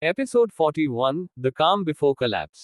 Episode 41 the काम before collapse.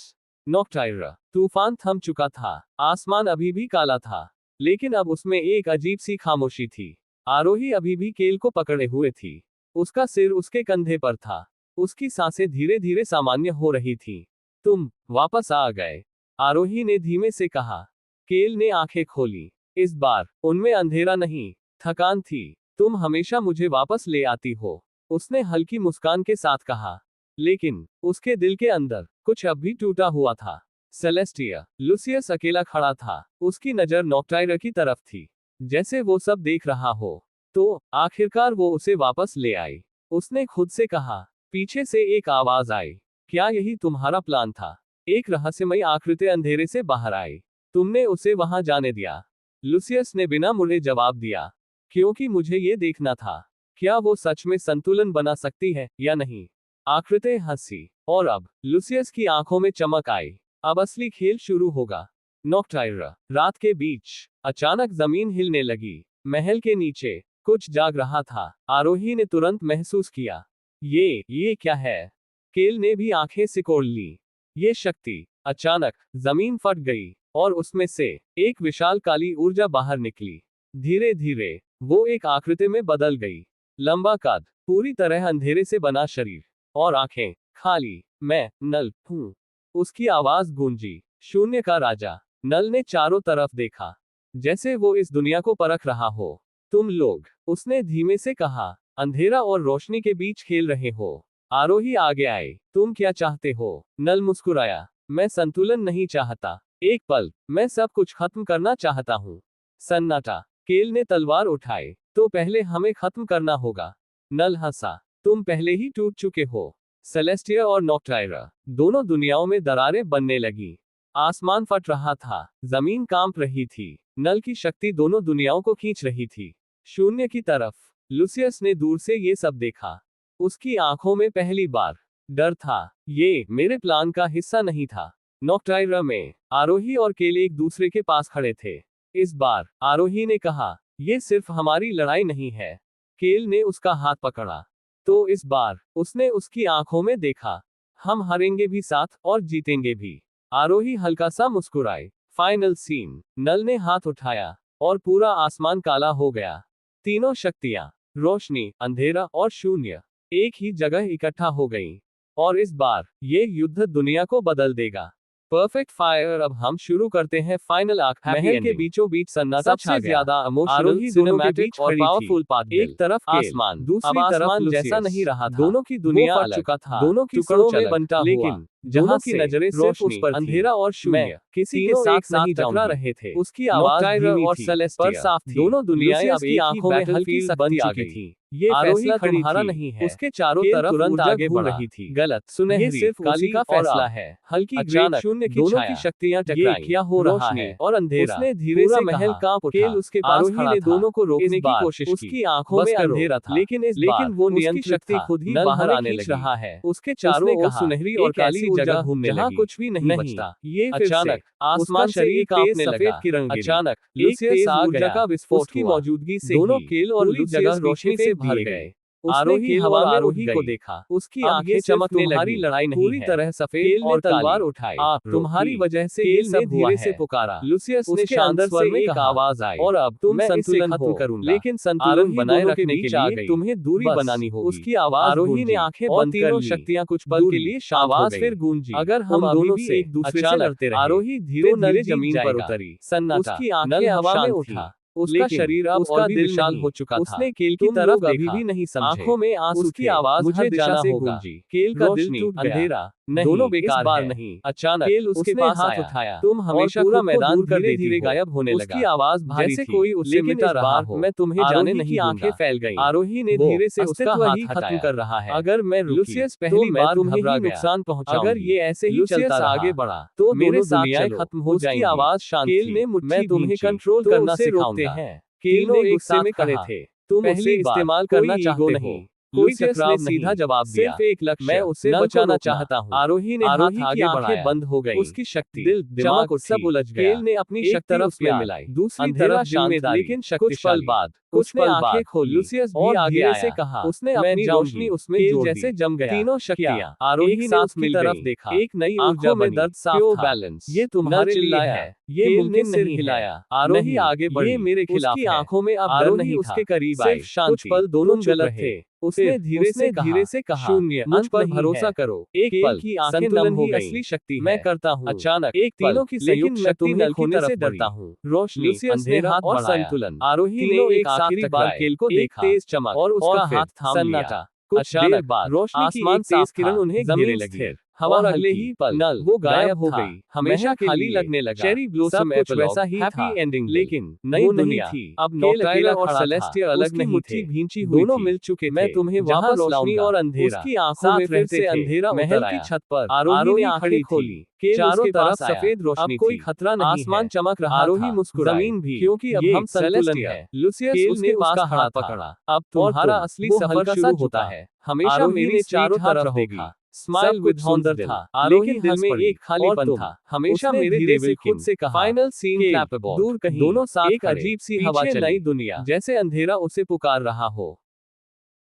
नॉक्टाइरा। तूफान थम चुका था। आसमान अभी भी काला था, लेकिन अब उसमें एक अजीब सी खामोशी थी। आरोही अभी भी केल को पकड़े हुए थी। उसका सिर उसके कंधे पर था। उसकी सांसें धीरे धीरे सामान्य हो रही थी। तुम वापस आ गए, आरोही ने धीमे से कहा। केल ने आंखें खोली। इस बार उनमें अंधेरा नहीं, थकान थी। तुम हमेशा मुझे वापस ले आती हो, उसने हल्की मुस्कान के साथ कहा। लेकिन उसके दिल के अंदर कुछ अब भी टूटा हुआ था। सेलेस्टिया। लुसियस अकेला खड़ा था। उसकी नजर नॉक्टाइरा की तरफ थी, जैसे वो सब देख रहा हो। तो आखिरकार वो उसे वापस ले आई, उसने खुद से कहा। पीछे से एक आवाज आई। क्या यही तुम्हारा प्लान था? एक रहस्यमयी आकृति अंधेरे से बाहर आई। तुमने उसे वहां जाने दिया? लुसियस ने बिना मुड़े जवाब दिया। क्योंकि मुझे ये देखना था, क्या वो सच में संतुलन बना सकती है या नहीं। आकृति हंसी, और अब लुसियस की आंखों में चमक आई। अब असली खेल शुरू होगा। नॉक्टाइरा। रात के बीच अचानक जमीन हिलने लगी। महल के नीचे कुछ जाग रहा था। आरोही ने तुरंत महसूस किया। ये क्या है? केल ने भी आंखें सिकोड़ ली। ये शक्ति। अचानक जमीन फट गई, और उसमें से एक विशाल काली ऊर्जा बाहर निकली। धीरे धीरे वो एक आकृति में बदल गई। लंबा कद, पूरी तरह अंधेरे से बना शरीर, और आंखें खाली। मैं नल हूं, उसकी आवाज गूंजी। शून्य का राजा। नल ने चारों तरफ देखा, जैसे वो इस दुनिया को परख रहा हो। तुम लोग, उसने धीमे से कहा, अंधेरा और रोशनी के बीच खेल रहे हो। आरोही आगे आए। तुम क्या चाहते हो? नल मुस्कुराया। मैं संतुलन नहीं चाहता, एक पल, मैं सब कुछ खत्म करना चाहता हूँ। सन्नाटा। केल ने तलवार उठाई। तो पहले हमें खत्म करना होगा। नल हंसा। तुम पहले ही टूट चुके हो। सेलेस्टिया और नॉक्टाइरा, दोनों दुनियाओं में दरारें बनने लगी। आसमान फट रहा था, जमीन कांप रही थी। नल की शक्ति दोनों दुनियाओं को खींच रही थी, शून्य की तरफ। लुसियस ने दूर से ये सब देखा। उसकी आंखों में पहली बार डर था। ये मेरे प्लान का हिस्सा नहीं था। नॉक्टाइरा में आरोही और केल एक दूसरे के पास खड़े थे। इस बार आरोही ने कहा, यह सिर्फ हमारी लड़ाई नहीं है। केल ने उसका हाथ पकड़ा। तो इस बार उसने उसकी आंखों में देखा। हम हारेंगे भी साथ, और जीतेंगे भी। आरोही हल्का सा मुस्कुराई। Final scene. नल ने हाथ उठाया, और पूरा आसमान काला हो गया। तीनों शक्तियां, रोशनी, अंधेरा और शून्य, एक ही जगह इकट्ठा हो गईं। और इस बार ये युद्ध दुनिया को बदल देगा। Perfect fire. अब हम शुरू करते हैं फाइनल आर्क। महल के बीचों बीच सन्नाटा छा गया। ज्यादा इमोशनल, सिनेमैटिक और पावरफुल पार्ट। एक तरफ आसमान, दूसरी तरफ जैसा नहीं रहा था। दोनों की दुनिया फट चुका था, दोनों की टुकड़ों में बंटा हुआ। लेकिन जहां की नजरें सिर्फ उस पर थी, अंधेरा और शून्य, किसी के साथ नहीं टकरा रहे थे। उसकी आवाज धीमी थी, पर साफ थी। दोनों दुनियाएं अब एक ही आंखों में हल्की शक्ति आ गई थी। ये फैसला तुम्हारा नहीं है। उसके चारों तरफ तुरंत आगे बढ़ रही थी। गलत, सुनहरी, सिर्फ काली का फैसला है। हल्की ग्रे, शून्य की दोनों की शक्तियां टकराई। क्या हो रहा है? और अंधेरा। उसने धीरे से महल कांप उठा। उसके पास खड़ा था। दोनों को रोकने की कोशिश की। उसकी आंखों में अंधेरा था, लेकिन वो नियंत्रित शक्ति खुद ही बाहर आने लगी है। उसके चारों ओर सुनहरी और काली जगह घूमने लगी, जहां कुछ भी नहीं बचता। ये अचानक आसमान शरीर कांपने लगा। अचानक एक तेज ऊर्जा का विस्फोट। उसकी मौजूदगी से दोनों केल और लुसियस रोशनी से भर गए। आरोही हवा में आरोही को देखा। उसकी आंखें चमकने लगी। तुम्हारी लड़ाई नहीं पूरी तरह सफेद और तलवार उठाई। तुम्हारी वजह से केल ने धीरे से पुकारा। लुसियस ने शांत स्वर में एक आवाज आई, और अब तुम संतुलन खत्म करूंगा, लेकिन संतुलन बनाए रखने के लिए तुम्हें दूरी बनानी होगी। उसकी आवाज आरोही ने आंखें बंद कर ली। शक्तियां कुछ पल के लिए आवाज फिर गूंजी। अगर हम दोनों से एक दूसरे से लड़ते रहे। आरोही धीरे धीरे जमीन पर उतरी। सन्नाटा। उसकी आंखें हवा में उठा। उसका शरीर अब और भी विशाल हो चुका था। उसने केल की तरफ अभी भी नहीं समझे। आंखों में आंसू थे। आवाज मुझे जाना होगा। केल का दिल टूट गया। अंधेरा नहीं, दोनों बेकार बार नहीं। अचानक केल उसके पास हाथ उठाया। तुम हमेशा पूरा मैदान धीरे धीरे गायब होने लगा। उसकी आवाज भारी थी, जैसे कोई उससे मिटा रहा हो। मैं तुम्हें जाने नहीं दूंगा। आंखें फैल गईं। आरोही ने धीरे से उसका हाथ खत्म कर रहा है। अगर मैं लुसियस पहली बार तुम्हें ही नुकसान पहुंचाऊंगा। अगर ये ऐसे ही चलता रहा, आगे बढ़ा, तो मेरे दुनियाएं खत्म हो जाएंगी। आवाज शांत थी। मैं तुम्हें कंट्रोल करना सिखाऊंगा। केल ने गुस्से में खड़े थे। तुम पहले इस्तेमाल करना चाहते हो। कोई लूसियस टकराव ने नहीं, सीधा जवाब दिया, सिर्फ एक लक्ष्य, मैं उससे नल को बचाना रोकना। चाहता हूँ। आरोही ने आरोही हाथ की आगे आंखें बढ़ाया, बंद हो गईं, उसकी शक्ति, दिल, दिमाग चमक सब उठी। उलझ गया। केल ने अपनी एक शक्ति तरफ उसमें प्यार, मिलाई, दूसरी अंधेरा तरफ शांत जिम्मेदारी, लेकिन कुछ पल शक्तिशाली। बाद, उसने आंखें खोली, लूसियस भी और आगे धीरे आया। से कहा, उसने मैं अपनी जाऊंगी। रोशनी उसमें केल जोड़ दी। जैसे जम गया। तीनों शक्तियां आरोही एक ने साथ उसकी मिल तरफ गईं। देखा, एक नई ऊर्जा आंखों में बनी, दर्द साफ प्योर था। बैलेंस। ये तुम्हारे नल लिए चिल्लाया, है, ये केल मुमकिन ने सिर नहीं है। हिलाया। आरोही नहीं, आगे बढ़ी, ये मेरे खिलाफ उसकी है। आंखों में अब डर आरोही नहीं था, उसके करीब सिर्फ आई। कुछ शांति। पल दोनों तुम चुप गलत रहे। थे। उसने फिर धीरे से कहा, शून्य, मुझ अंत पर नहीं भरोसा है। करो। एक केल पल, की आंखें संतुलन नम हो ही गईं। असली शक्ति मैं है। करता हूँ। अचानक, एक पल, तीनों की लेकिन संयुक्त मैं शक्ति तुम्हें नल की खोने तरफ से बढ़ी। डरता हूँ। रोशनी, लूसियस ने अंधेरा हाथ और बढ़ाया। संतुलन। आरोही ने तीनों एक एक साथ आखिरी बार टकराए। केल को एक देखा, तेज चमक, और उसका फिर हाथ थाम लिया। सन्नाटा। कुछ अचानक, देर बाद, रोशनी की आसमान एक साफ तेज था, किरण उन्हें घेरने जमीन लगी। स्थिर, हवा और अगले हल्की, ही पल, नल वो गायब हो था। गई। हमेशा महल के खाली लिए। लगने लगा। चेरी ब्लॉसम सब कुछ एपिलॉग, वैसा ही हैप्पी था, एंडिंग, लेकिन वो वो नहीं दुनिया थी। अब केल नॉक्टाइरा अकेला और खड़ा था, सेलेस्टिया अलग उसकी नहीं मुट्ठी थे। भींची हुई दोनों थी। मिल चुके थे। मैं तुम्हें जहां वापस रोशनी लाऊंगा। और अंधेरा उसकी आंखों में साथ फिर रहते से थे। अंधेरा महल उतर की आया। छत पर आरोही ने आंखें खड़ी खोली, थी। चारों उसके तरफ पास आया। सफेद अब रोशनी कोई थी। खतरा नहीं आसमान है। चमक रहा आरोही था, मुस्कुराई, जमीन भी, क्योंकि अब ये हम संतुलन सेलेस्टिया। है। लूसियस केल उसके ने पास उसका खड़ा हाथ था। पकड़ा। अब तुम्हारा तुम्हारा असली वो सफर हल्का सा शुरू झुका होता है। हमेशा आरोही मेरी ने चारों चारों तरफ तरफ देखा। देखा। स्माइल सब विद कुछ सुंदर सुंदर दिल। था। आरोही लेकिन दिल हंस में पड़ी। एक खालीपन और था। तुम, हमेशा उसने मेरे धीरे से देवे खुद किंग। से कहा, फाइनल सीन केल, क्लैप अबॉर्ड। दूर कहीं, दोनों साथ एक खड़े, अजीब सी हवा पीछे चली। नई दुनिया, जैसे अंधेरा उसे पुकार रहा हो।